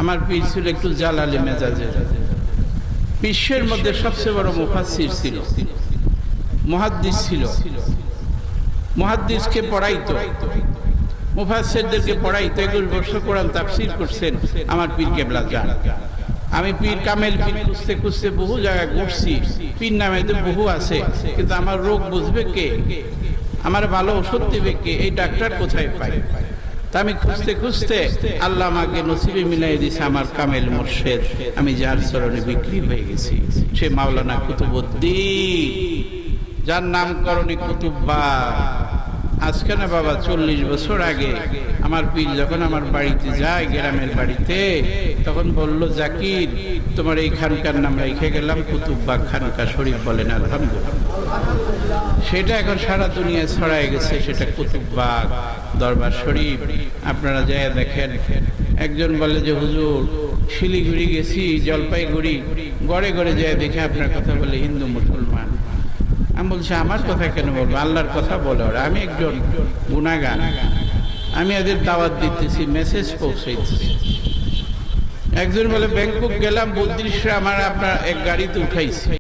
আমার পীর ছিল একটু জালালি মেজাজের। বিশ্বের মধ্যে সবচেয়ে বড় মুফাসসির ছিল, মুহাদ্দিস ছিল। মুহাদ্দিসকে পড়াইতো, মুফাসসিরদেরকে পড়াইতো। 21 বছর কোরআন তাফসীর করছেন আমার পীর কেবলা জান। আমি পীর কামেল পীর খুঁজতে খুঁজতে বহু জায়গায় ঘুরছি। পীর নামে তো বহু আছে, কিন্তু আমার রোগ বুঝবে কে, আমার ভালো ওষুধ দিবে কে, এই ডাক্তার কোথায় পাই? তা আমি খুঁজতে খুঁজতে আল্লাহ আমাকে নসিবে মিলাই দিয়েছে আমার কামেল মুর্শেদ। আমি যার চরণে বিক্রি হয়ে গেছি, সে মাওলানা কুতুবউদ্দিন, যার নামকরণে কুতুব্বা। আজকে না বাবা 40 বছর আগে আমার পীর যখন আমার বাড়িতে যায়, গ্রামের বাড়িতে, তখন বলল, জাকির তোমার এই খানকার নাম রেখে গেলাম কুতুব্বা খানকা শরীফ। বলেন আলহামদুলিল্লাহ। সেটা এখন সারা দুনিয়ায় ছড়ায় গেছে, সেটা কুতুব্বা দরবার শরীফ। আপনারা যায় দেখেন। একজন বলে যে হুজুর শিলিগুড়ি গেছি, জলপাইগুড়ি, গড়ে গড়ে যায় দেখে আপনার কথা বলে হিন্দু মুসলমান। আমি বলছি আমার কথা কেন বলবো, আল্লাহর কথা বলে ওরা। আমি একজন গুনাহগার, আমি এদের দাওয়াত দিতেছি, মেসেজ পৌঁছাইতেছি। একজন বলে ব্যাংকক গেলাম, 32 আমার আপনার এক গাড়িতে উঠাইছি।